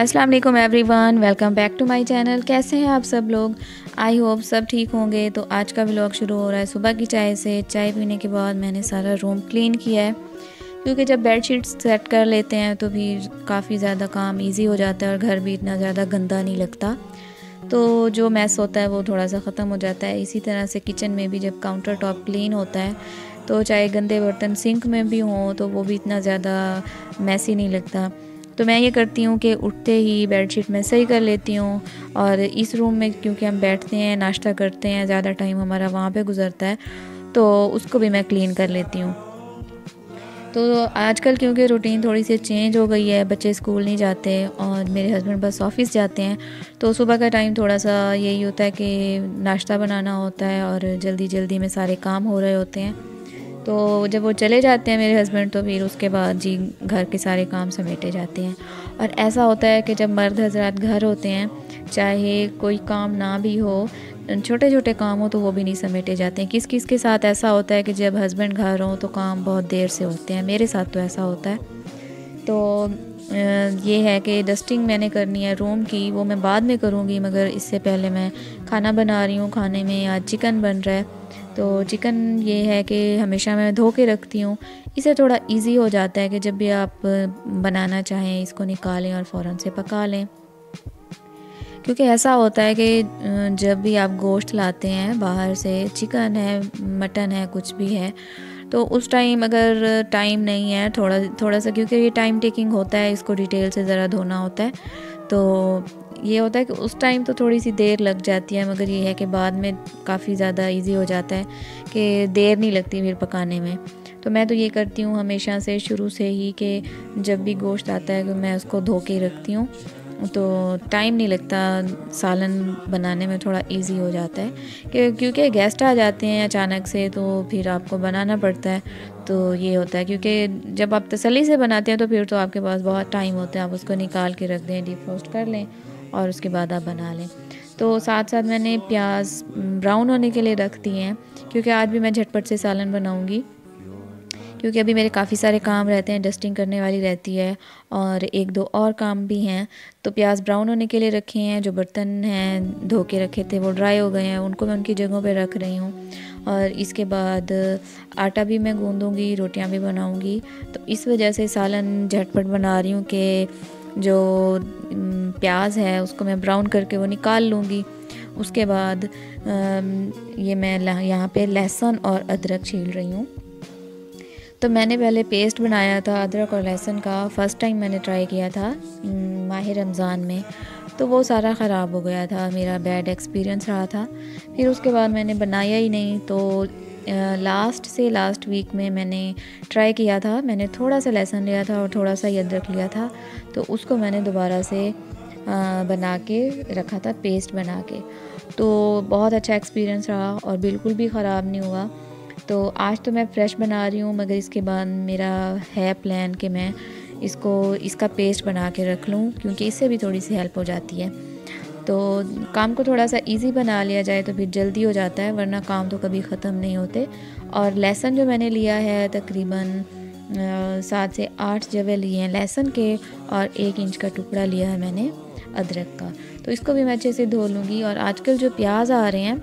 अस्सलाम वालेकुम everyone, welcome back to my channel. कैसे हैं आप सब लोग? आई होप सब ठीक होंगे। तो आज का व्लॉग शुरू हो रहा है सुबह की चाय से। चाय पीने के बाद मैंने सारा रूम क्लीन किया है, क्योंकि जब बेडशीट्स सेट कर लेते हैं तो फिर काफ़ी ज़्यादा काम इजी हो जाता है और घर भी इतना ज़्यादा गंदा नहीं लगता। तो जो मैस होता है वो थोड़ा सा ख़त्म हो जाता है। इसी तरह से किचन में भी जब काउंटर टॉप क्लीन होता है तो चाहे गंदे बर्तन सिंक में भी हों तो वो भी इतना ज़्यादा मैसी नहीं लगता। तो मैं ये करती हूँ कि उठते ही बेडशीट में सही कर लेती हूँ। और इस रूम में क्योंकि हम बैठते हैं, नाश्ता करते हैं, ज़्यादा टाइम हमारा वहाँ पे गुजरता है, तो उसको भी मैं क्लीन कर लेती हूँ। तो आजकल क्योंकि रूटीन थोड़ी सी चेंज हो गई है, बच्चे स्कूल नहीं जाते और मेरे हस्बैंड बस ऑफ़िस जाते हैं, तो सुबह का टाइम थोड़ा सा यही होता है कि नाश्ता बनाना होता है और जल्दी जल्दी में सारे काम हो रहे होते हैं। तो जब वो चले जाते हैं मेरे हस्बैंड, तो फिर उसके बाद जी घर के सारे काम समेटे जाते हैं। और ऐसा होता है कि जब मर्द हज़रात घर होते हैं, चाहे कोई काम ना भी हो, छोटे छोटे काम हो, तो वो भी नहीं समेटे जाते हैं। किस किस के साथ ऐसा होता है कि जब हस्बैंड घर हों तो काम बहुत देर से होते हैं। मेरे साथ तो ऐसा होता है। तो ये है कि डस्टिंग मैंने करनी है रूम की, वो मैं बाद में करूँगी, मगर इससे पहले मैं खाना बना रही हूँ। खाने में आज चिकन बन रहा है। तो चिकन ये है कि हमेशा मैं धो के रखती हूँ। इससे थोड़ा इजी हो जाता है कि जब भी आप बनाना चाहें इसको निकालें और फ़ौरन से पका लें। क्योंकि ऐसा होता है कि जब भी आप गोश्त लाते हैं बाहर से, चिकन है, मटन है, कुछ भी है, तो उस टाइम अगर टाइम नहीं है थोड़ा सा, क्योंकि ये टाइम टेकिंग होता है, इसको डिटेल से ज़रा धोना होता है, तो ये होता है कि उस टाइम तो थोड़ी सी देर लग जाती है, मगर ये है कि बाद में काफ़ी ज़्यादा इजी हो जाता है कि देर नहीं लगती फिर पकाने में। तो मैं तो ये करती हूँ हमेशा से, शुरू से ही, कि जब भी गोश्त आता है तो मैं उसको धो के रखती हूँ, तो टाइम नहीं लगता। सालन बनाने में थोड़ा इजी हो जाता है कि क्योंकि गेस्ट आ जाते हैं अचानक से, तो फिर आपको बनाना पड़ता है। तो ये होता है, क्योंकि जब आप तसल्ली से बनाते हैं तो फिर तो आपके पास बहुत टाइम होता है, आप उसको निकाल के रख दें, डीप रोस्ट कर लें और उसके बाद आप बना लें। तो साथ साथ मैंने प्याज ब्राउन होने के लिए रख दिए हैं, क्योंकि आज भी मैं झटपट से सालन बनाऊँगी, क्योंकि अभी मेरे काफ़ी सारे काम रहते हैं, डस्टिंग करने वाली रहती है और एक दो और काम भी हैं। तो प्याज ब्राउन होने के लिए रखे हैं। जो बर्तन हैं धो के रखे थे वो ड्राई हो गए हैं, उनको मैं उनकी जगहों पे रख रही हूँ। और इसके बाद आटा भी मैं गूँधूँगी, रोटियां भी बनाऊँगी। तो इस वजह से सालन झटपट बना रही हूँ कि जो प्याज है उसको मैं ब्राउन करके वो निकाल लूँगी। उसके बाद ये मैं यहाँ पे लहसुन और अदरक छील रही हूँ। तो मैंने पहले पेस्ट बनाया था अदरक और लहसुन का, फ़र्स्ट टाइम मैंने ट्राई किया था माह रमज़ान में, तो वो सारा ख़राब हो गया था, मेरा बैड एक्सपीरियंस रहा था। फिर उसके बाद मैंने बनाया ही नहीं। तो लास्ट वीक में मैंने ट्राई किया था। मैंने थोड़ा सा लहसुन लिया था और थोड़ा सा ही अदरक लिया था, तो उसको मैंने दोबारा से बना के रखा था, पेस्ट बना के। तो बहुत अच्छा एक्सपीरियंस रहा और बिल्कुल भी ख़राब नहीं हुआ। तो आज तो मैं फ़्रेश बना रही हूँ, मगर इसके बाद मेरा है प्लान कि मैं इसका पेस्ट बना के रख लूँ, क्योंकि इससे भी थोड़ी सी हेल्प हो जाती है। तो काम को थोड़ा सा इजी बना लिया जाए तो फिर जल्दी हो जाता है, वरना काम तो कभी ख़त्म नहीं होते। और लहसुन जो मैंने लिया है तकरीबन 7 से 8 जवे लिए हैं लहसुन के, और 1 इंच का टुकड़ा लिया है मैंने अदरक का। तो इसको भी मैं अच्छे से धो लूँगी। और आजकल जो प्याज आ रहे हैं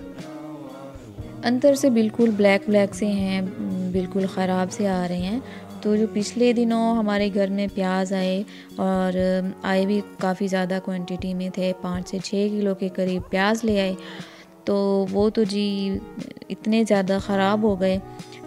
अंदर से बिल्कुल ब्लैक से हैं, बिल्कुल ख़राब से आ रहे हैं। तो जो पिछले दिनों हमारे घर में प्याज आए, और आए भी काफ़ी ज़्यादा क्वांटिटी में थे, 5 से 6 किलो के करीब प्याज ले आए, तो वो तो जी इतने ज़्यादा ख़राब हो गए।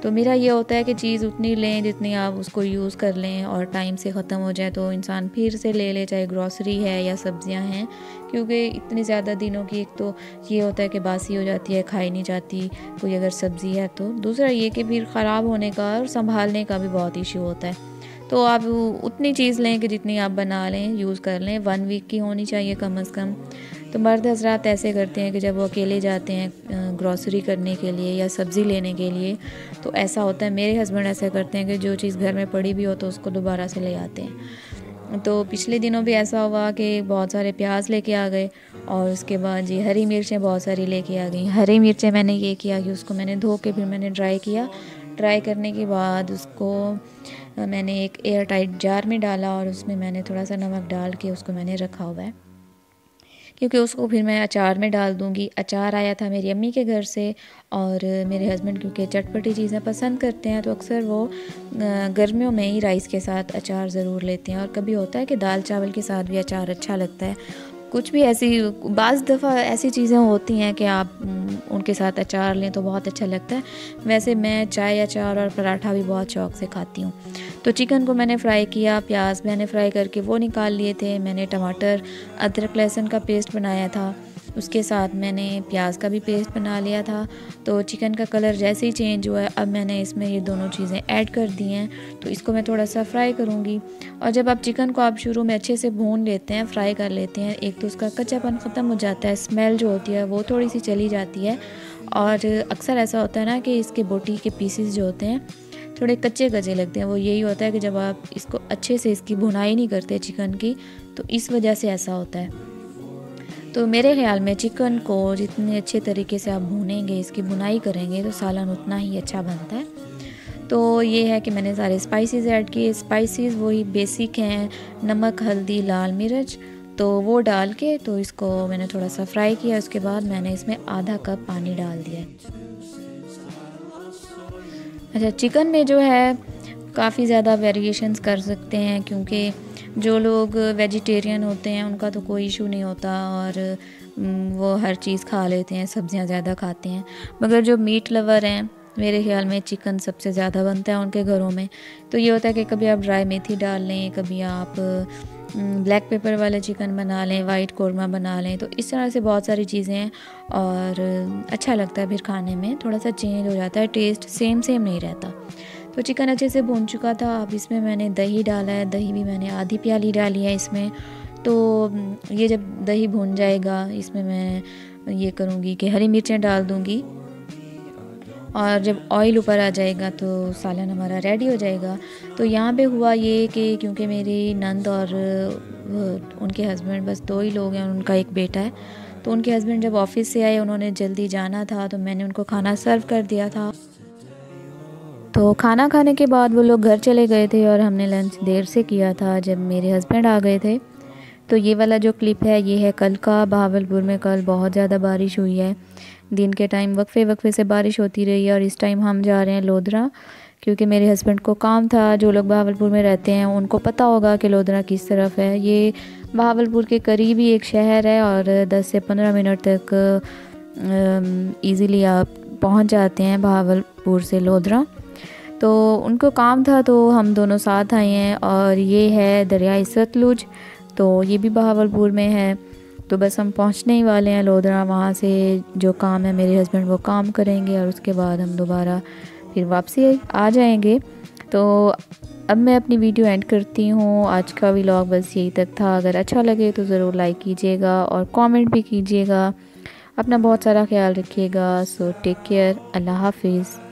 तो मेरा ये होता है कि चीज़ उतनी लें जितनी आप उसको यूज़ कर लें, और टाइम से ख़त्म हो जाए तो इंसान फिर से ले ले, चाहे ग्रॉसरी है या सब्ज़ियां हैं, क्योंकि इतने ज़्यादा दिनों की एक तो ये होता है कि बासी हो जाती है, खाई नहीं जाती कोई अगर सब्ज़ी है तो। दूसरा ये कि फिर ख़राब होने का और संभालने का भी बहुत इशू होता है। तो आप उतनी चीज़ लें कि जितनी आप बना लें, यूज़ कर लें, 1 वीक की होनी चाहिए कम अज़ कम। तो मर्द हज़रात ऐसे करते हैं कि जब वो अकेले जाते हैं ग्रॉसरी करने के लिए या सब्ज़ी लेने के लिए, तो ऐसा होता है, मेरे हस्बैंड ऐसा करते हैं कि जो चीज़ घर में पड़ी भी हो तो उसको दोबारा से ले आते हैं। तो पिछले दिनों भी ऐसा हुआ कि बहुत सारे प्याज लेके आ गए, और उसके बाद जी हरी मिर्चें बहुत सारी लेके आ गई। हरी मिर्चें मैंने ये किया कि उसको मैंने धो के फिर मैंने ड्राई किया, ट्राई करने के बाद उसको मैंने एक एयर टाइट जार में डाला और उसमें मैंने थोड़ा सा नमक डाल के उसको मैंने रखा हुआ है, क्योंकि उसको फिर मैं अचार में डाल दूँगी। अचार आया था मेरी अम्मी के घर से और मेरे हस्बैंड क्योंकि चटपटी चीज़ें पसंद करते हैं तो अक्सर वो गर्मियों में ही राइस के साथ अचार ज़रूर लेते हैं। और कभी होता है कि दाल चावल के साथ भी अचार अच्छा लगता है। कुछ भी ऐसी बाज़ दफ़ा ऐसी चीज़ें होती हैं कि आप उनके साथ अचार लें तो बहुत अच्छा लगता है। वैसे मैं चाय, अचार और पराठा भी बहुत शौक़ से खाती हूँ। तो चिकन को मैंने फ्राई किया, प्याज मैंने फ्राई करके वो निकाल लिए थे। मैंने टमाटर, अदरक, लहसुन का पेस्ट बनाया था, उसके साथ मैंने प्याज का भी पेस्ट बना लिया था। तो चिकन का कलर जैसे ही चेंज हुआ है, अब मैंने इसमें ये दोनों चीज़ें ऐड कर दी हैं। तो इसको मैं थोड़ा सा फ्राई करूँगी। और जब आप चिकन को आप शुरू में अच्छे से भून लेते हैं, फ्राई कर लेते हैं, एक तो उसका कच्चापन ख़त्म हो जाता है, स्मेल जो होती है वो थोड़ी सी चली जाती है। और अक्सर ऐसा होता है ना कि इसके बोटी के पीसेस जो होते हैं थोड़े कच्चे कच्चे लगते हैं। वो यही होता है कि जब आप इसको अच्छे से इसकी भुनाई नहीं करते चिकन की, तो इस वजह से ऐसा होता है। तो मेरे ख़्याल में चिकन को जितने अच्छे तरीके से आप भूनेंगे, इसकी भुनाई करेंगे, तो सालन उतना ही अच्छा बनता है। तो ये है कि मैंने सारे स्पाइसेस ऐड किए। स्पाइसेस वही बेसिक हैं, नमक, हल्दी, लाल मिर्च, तो वो डाल के तो इसको मैंने थोड़ा सा फ्राई किया। उसके बाद मैंने इसमें आधा कप पानी डाल दिया। अच्छा, चिकन में जो है काफ़ी ज़्यादा वेरिएशंस कर सकते हैं, क्योंकि जो लोग वेजिटेरियन होते हैं उनका तो कोई इशू नहीं होता और वो हर चीज़ खा लेते हैं, सब्जियां ज़्यादा खाते हैं। मगर जो मीट लवर हैं, मेरे ख़्याल में चिकन सबसे ज़्यादा बनता है उनके घरों में। तो ये होता है कि कभी आप ड्राई मेथी डाल लें, कभी आप ब्लैक पेपर वाले चिकन बना लें, वाइट कौरमा बना लें। तो इस तरह से बहुत सारी चीज़ें हैं और अच्छा लगता है। फिर खाने में थोड़ा सा चेंज हो जाता है, टेस्ट सेम नहीं रहता। तो चिकन अच्छे से भून चुका था। अब इसमें मैंने दही डाला है, दही भी मैंने आधी प्याली डाली है इसमें। तो ये जब दही भून जाएगा, इसमें मैं ये करूँगी कि हरी मिर्चें डाल दूँगी और जब ऑयल ऊपर आ जाएगा तो सालन हमारा रेडी हो जाएगा। तो यहाँ पे हुआ ये कि क्योंकि मेरी नंद और उनके हस्बैंड बस 2 ही लोग हैं और उनका एक बेटा है, तो उनके हस्बैंड जब ऑफिस से आए, उन्होंने जल्दी जाना था, तो मैंने उनको खाना सर्व कर दिया था। तो खाना खाने के बाद वो लोग घर चले गए थे और हमने लंच देर से किया था जब मेरे हस्बैंड आ गए थे। तो ये वाला जो क्लिप है ये है कल का। बहावलपुर में कल बहुत ज़्यादा बारिश हुई है। दिन के टाइम वक्फे से बारिश होती रही है और इस टाइम हम जा रहे हैं लोधरा, क्योंकि मेरे हस्बैंड को काम था। जो लोग बहावलपुर में रहते हैं उनको पता होगा कि लोधरा किस तरफ है। ये बहावलपुर के करीब ही एक शहर है और 10 से 15 मिनट तक ईज़िली आप पहुंच जाते हैं बहावलपुर से लोधरा। तो उनको काम था तो हम दोनों साथ आए हैं। और ये है दरियाई सतलुज, तो ये भी बहावलपुर में है। तो बस हम पहुंचने ही वाले हैं लोधरा। वहाँ से जो काम है मेरे हस्बैंड वो काम करेंगे और उसके बाद हम दोबारा फिर वापसी आ जाएंगे। तो अब मैं अपनी वीडियो एंड करती हूँ। आज का व्लॉग बस यही तक था। अगर अच्छा लगे तो ज़रूर लाइक कीजिएगा और कमेंट भी कीजिएगा। अपना बहुत सारा ख्याल रखिएगा। So take care. अल्लाह हाफिज़।